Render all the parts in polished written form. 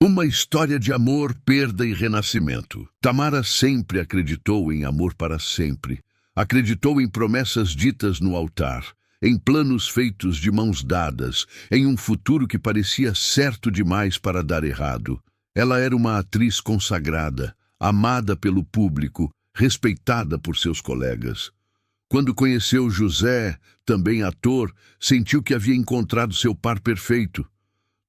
Uma história de amor, perda e renascimento. Tamara sempre acreditou em amor para sempre. Acreditou em promessas ditas no altar, em planos feitos de mãos dadas, em um futuro que parecia certo demais para dar errado. Ela era uma atriz consagrada, amada pelo público, respeitada por seus colegas. Quando conheceu José, também ator, sentiu que havia encontrado seu par perfeito.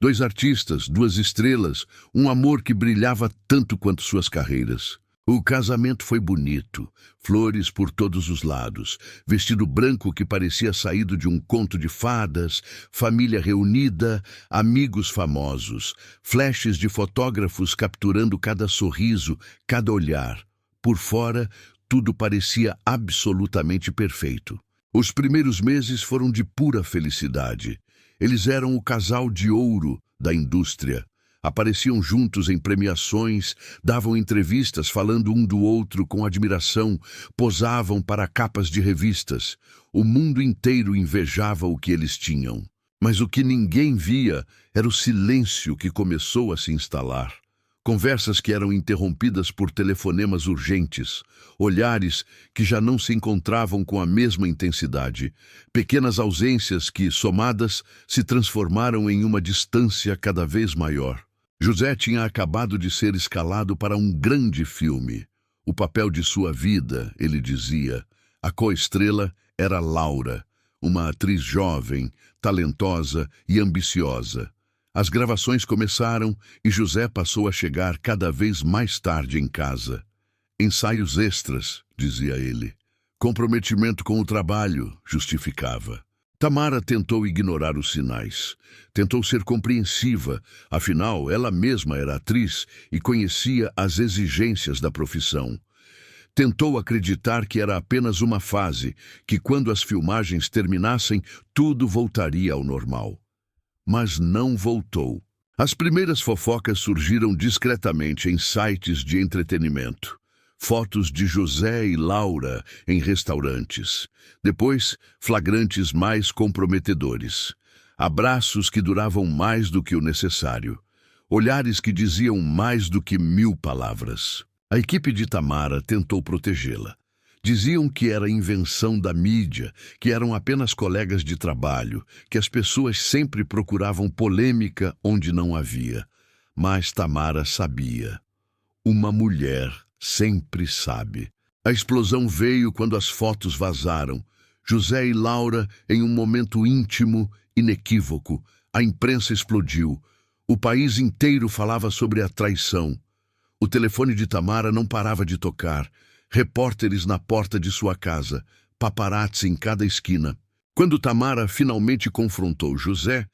Dois artistas, duas estrelas, um amor que brilhava tanto quanto suas carreiras. O casamento foi bonito, flores por todos os lados, vestido branco que parecia saído de um conto de fadas, família reunida, amigos famosos, flashes de fotógrafos capturando cada sorriso, cada olhar. Por fora, tudo parecia absolutamente perfeito. Os primeiros meses foram de pura felicidade. Eles eram o casal de ouro da indústria. Apareciam juntos em premiações, davam entrevistas falando um do outro com admiração, posavam para capas de revistas. O mundo inteiro invejava o que eles tinham. Mas o que ninguém via era o silêncio que começou a se instalar. Conversas que eram interrompidas por telefonemas urgentes, olhares que já não se encontravam com a mesma intensidade, pequenas ausências que, somadas, se transformaram em uma distância cada vez maior. José tinha acabado de ser escalado para um grande filme. O papel de sua vida, ele dizia. A co-estrela era Laura, uma atriz jovem, talentosa e ambiciosa. As gravações começaram e José passou a chegar cada vez mais tarde em casa. Ensaios extras, dizia ele. Comprometimento com o trabalho, justificava. Tamara tentou ignorar os sinais. Tentou ser compreensiva, afinal, ela mesma era atriz e conhecia as exigências da profissão. Tentou acreditar que era apenas uma fase, que quando as filmagens terminassem, tudo voltaria ao normal. Mas não voltou. As primeiras fofocas surgiram discretamente em sites de entretenimento. Fotos de José e Laura em restaurantes. Depois, flagrantes mais comprometedores. Abraços que duravam mais do que o necessário. Olhares que diziam mais do que 1000 palavras. A equipe de Tamara tentou protegê-la. Diziam que era invenção da mídia, que eram apenas colegas de trabalho, que as pessoas sempre procuravam polêmica onde não havia. Mas Tamara sabia. Uma mulher sempre sabe. A explosão veio quando as fotos vazaram. José e Laura em um momento íntimo, inequívoco. A imprensa explodiu. O país inteiro falava sobre a traição. O telefone de Tamara não parava de tocar. Repórteres na porta de sua casa, paparazzi em cada esquina. Quando Tamara finalmente confrontou José,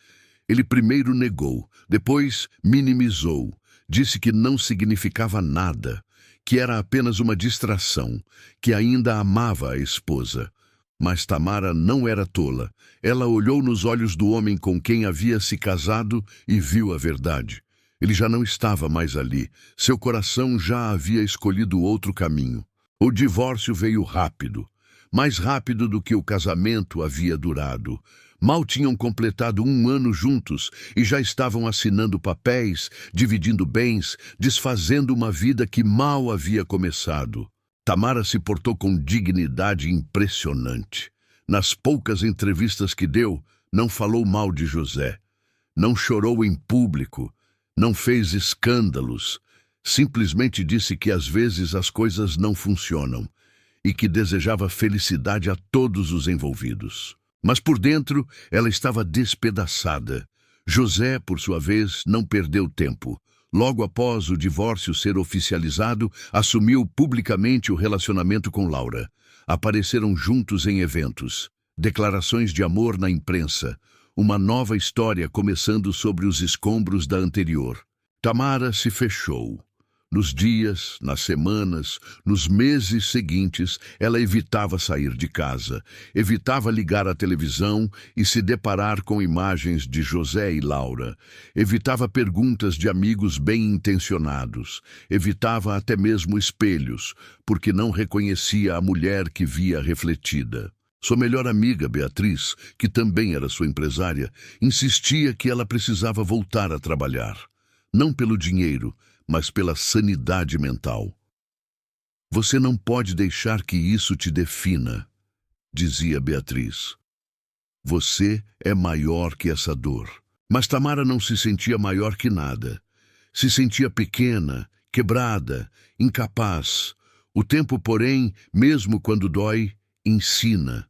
ele primeiro negou, depois minimizou, disse que não significava nada, que era apenas uma distração, que ainda amava a esposa. Mas Tamara não era tola. Ela olhou nos olhos do homem com quem havia se casado e viu a verdade. Ele já não estava mais ali. Seu coração já havia escolhido outro caminho. O divórcio veio rápido, mais rápido do que o casamento havia durado. Mal tinham completado 1 ano juntos e já estavam assinando papéis, dividindo bens, desfazendo uma vida que mal havia começado. Tamara se portou com dignidade impressionante. Nas poucas entrevistas que deu, não falou mal de José. Não chorou em público, não fez escândalos. Simplesmente disse que às vezes as coisas não funcionam e que desejava felicidade a todos os envolvidos. Mas por dentro ela estava despedaçada. José, por sua vez, não perdeu tempo. Logo após o divórcio ser oficializado, assumiu publicamente o relacionamento com Laura. Apareceram juntos em eventos, declarações de amor na imprensa, uma nova história começando sobre os escombros da anterior. Tamara se fechou. Nos dias, nas semanas, nos meses seguintes, ela evitava sair de casa, evitava ligar a televisão e se deparar com imagens de José e Laura, evitava perguntas de amigos bem-intencionados, evitava até mesmo espelhos, porque não reconhecia a mulher que via refletida. Sua melhor amiga, Beatriz, que também era sua empresária, insistia que ela precisava voltar a trabalhar. não pelo dinheiro, mas pela sanidade mental. Você não pode deixar que isso te defina, dizia Beatriz. Você é maior que essa dor. Mas Tamara não se sentia maior que nada. Se sentia pequena, quebrada, incapaz. O tempo, porém, mesmo quando dói, ensina.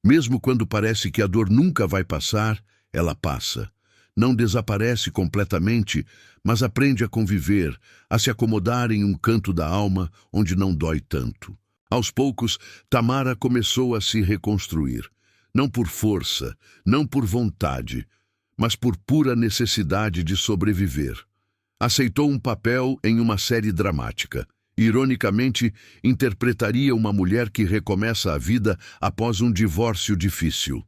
Mesmo quando parece que a dor nunca vai passar, ela passa. Não desaparece completamente, mas aprende a conviver, a se acomodar em um canto da alma onde não dói tanto. Aos poucos, Tamara começou a se reconstruir. Não por força, não por vontade, mas por pura necessidade de sobreviver. Aceitou um papel em uma série dramática. Ironicamente, interpretaria uma mulher que recomeça a vida após um divórcio difícil.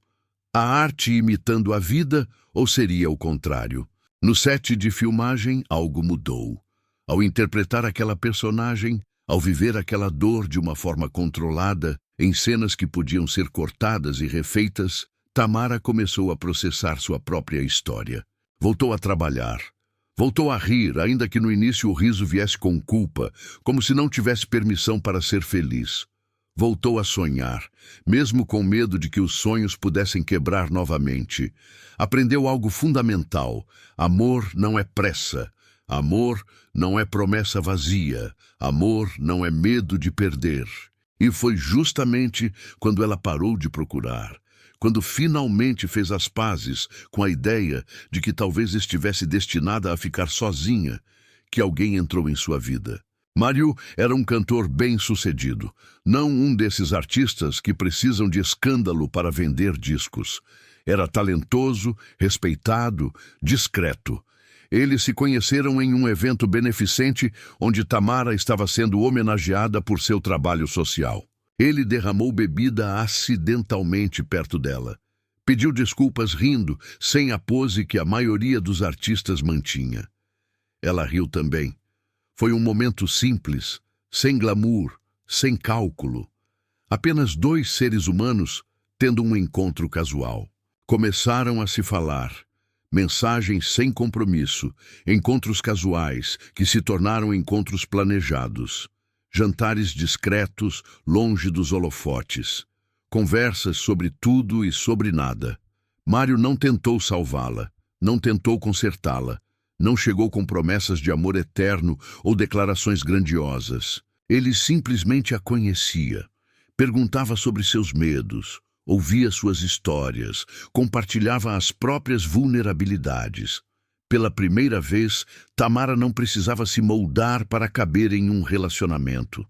A arte imitando a vida, ou seria o contrário? No set de filmagem, algo mudou. Ao interpretar aquela personagem, ao viver aquela dor de uma forma controlada, em cenas que podiam ser cortadas e refeitas, Tamara começou a processar sua própria história. Voltou a trabalhar. Voltou a rir, ainda que no início o riso viesse com culpa, como se não tivesse permissão para ser feliz. Voltou a sonhar, mesmo com medo de que os sonhos pudessem quebrar novamente. Aprendeu algo fundamental: amor não é pressa. Amor não é promessa vazia. Amor não é medo de perder. E foi justamente quando ela parou de procurar, quando finalmente fez as pazes com a ideia de que talvez estivesse destinada a ficar sozinha, que alguém entrou em sua vida. Mário era um cantor bem-sucedido, não um desses artistas que precisam de escândalo para vender discos. Era talentoso, respeitado, discreto. Eles se conheceram em um evento beneficente onde Tamara estava sendo homenageada por seu trabalho social. Ele derramou bebida acidentalmente perto dela. Pediu desculpas rindo, sem a pose que a maioria dos artistas mantinha. Ela riu também. Foi um momento simples, sem glamour, sem cálculo. Apenas dois seres humanos tendo um encontro casual. Começaram a se falar. Mensagens sem compromisso, encontros casuais que se tornaram encontros planejados. Jantares discretos, longe dos holofotes. Conversas sobre tudo e sobre nada. Mário não tentou salvá-la, não tentou consertá-la, não chegou com promessas de amor eterno ou declarações grandiosas. Ele simplesmente a conhecia, perguntava sobre seus medos, ouvia suas histórias, compartilhava as próprias vulnerabilidades. Pela primeira vez, Tamara não precisava se moldar para caber em um relacionamento.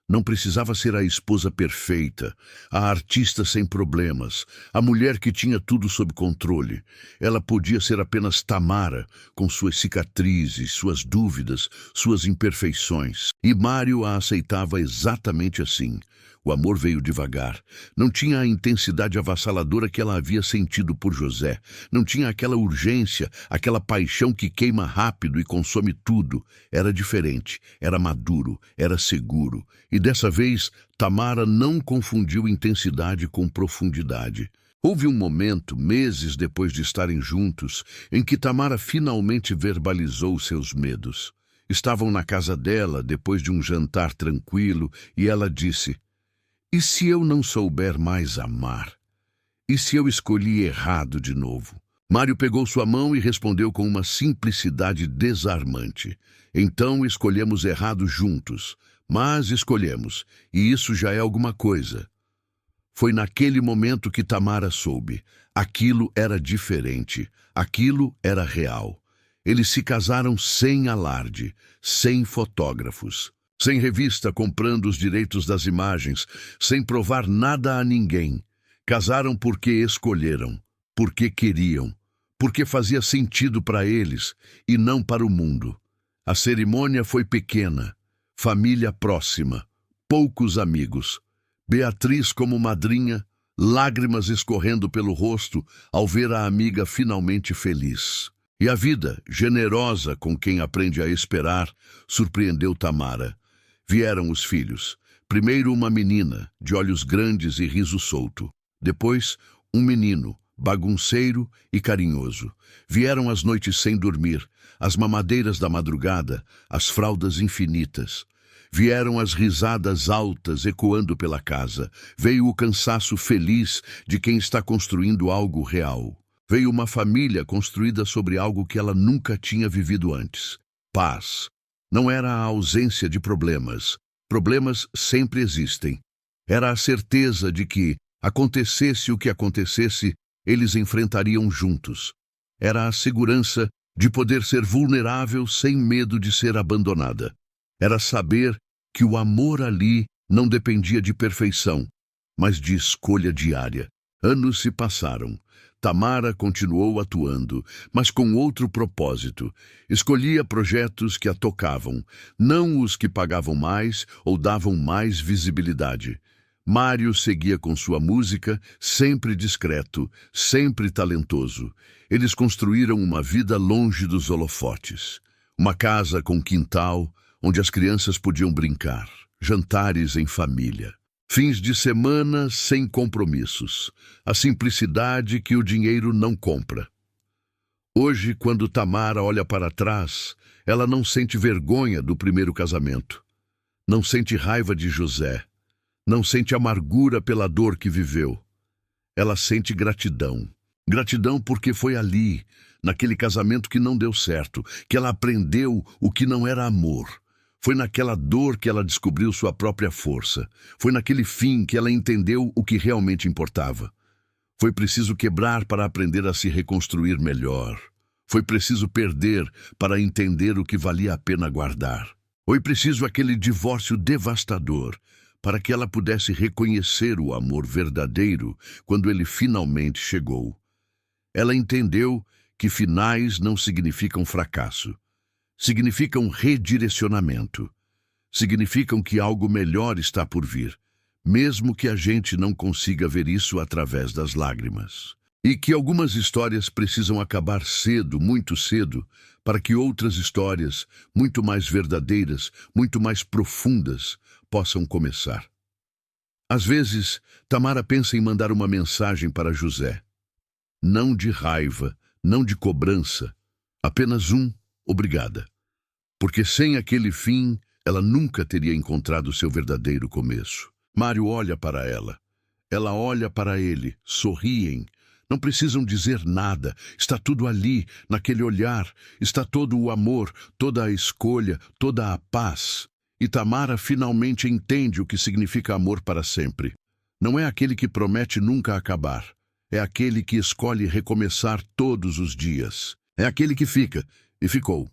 Não precisava ser a esposa perfeita, a artista sem problemas, a mulher que tinha tudo sob controle. Ela podia ser apenas Tamara, com suas cicatrizes, suas dúvidas, suas imperfeições. E Mário a aceitava exatamente assim. O amor veio devagar. Não tinha a intensidade avassaladora que ela havia sentido por José. Não tinha aquela urgência, aquela paixão que queima rápido e consome tudo. Era diferente, era maduro, era seguro. E dessa vez, Tamara não confundiu intensidade com profundidade. Houve um momento, meses depois de estarem juntos, em que Tamara finalmente verbalizou seus medos. Estavam na casa dela, depois de um jantar tranquilo, e ela disse: "E se eu não souber mais amar? E se eu escolhi errado de novo?" Mário pegou sua mão e respondeu com uma simplicidade desarmante: "Então escolhemos errado juntos, mas escolhemos, e isso já é alguma coisa." Foi naquele momento que Tamara soube. Aquilo era diferente, aquilo era real. Eles se casaram sem alarde, sem fotógrafos, sem revista comprando os direitos das imagens, sem provar nada a ninguém. Casaram porque escolheram, porque queriam, porque fazia sentido para eles e não para o mundo. A cerimônia foi pequena, família próxima, poucos amigos. Beatriz como madrinha, lágrimas escorrendo pelo rosto ao ver a amiga finalmente feliz. E a vida, generosa com quem aprende a esperar, surpreendeu Tamara. Vieram os filhos. Primeiro uma menina, de olhos grandes e riso solto. Depois, um menino, bagunceiro e carinhoso. Vieram as noites sem dormir, as mamadeiras da madrugada, as fraldas infinitas. Vieram as risadas altas ecoando pela casa. Veio o cansaço feliz de quem está construindo algo real. Veio uma família construída sobre algo que ela nunca tinha vivido antes. Paz. Não era a ausência de problemas. Problemas sempre existem. Era a certeza de que, acontecesse o que acontecesse, eles enfrentariam juntos. Era a segurança de poder ser vulnerável sem medo de ser abandonada. Era saber que o amor ali não dependia de perfeição, mas de escolha diária. Anos se passaram. Tamara continuou atuando, mas com outro propósito. Escolhia projetos que a tocavam, não os que pagavam mais ou davam mais visibilidade. Mário seguia com sua música, sempre discreto, sempre talentoso. Eles construíram uma vida longe dos holofotes. Uma casa com quintal, onde as crianças podiam brincar, jantares em família. Fins de semana sem compromissos. A simplicidade que o dinheiro não compra. Hoje, quando Tamara olha para trás, ela não sente vergonha do primeiro casamento. Não sente raiva de José. Não sente amargura pela dor que viveu. Ela sente gratidão. Gratidão porque foi ali, naquele casamento que não deu certo, que ela aprendeu o que não era amor. Foi naquela dor que ela descobriu sua própria força. Foi naquele fim que ela entendeu o que realmente importava. Foi preciso quebrar para aprender a se reconstruir melhor. Foi preciso perder para entender o que valia a pena guardar. Foi preciso aquele divórcio devastador para que ela pudesse reconhecer o amor verdadeiro quando ele finalmente chegou. Ela entendeu que finais não significam fracasso. Significam redirecionamento. Significam que algo melhor está por vir, mesmo que a gente não consiga ver isso através das lágrimas. E que algumas histórias precisam acabar cedo, muito cedo, para que outras histórias, muito mais verdadeiras, muito mais profundas, possam começar. Às vezes, Tamara pensa em mandar uma mensagem para José. Não de raiva, não de cobrança, apenas obrigada. Porque sem aquele fim, ela nunca teria encontrado seu verdadeiro começo. Mário olha para ela. Ela olha para ele, sorriem. Não precisam dizer nada. Está tudo ali, naquele olhar. Está todo o amor, toda a escolha, toda a paz. E Tamara finalmente entende o que significa amor para sempre. Não é aquele que promete nunca acabar. É aquele que escolhe recomeçar todos os dias. É aquele que fica, e ficou.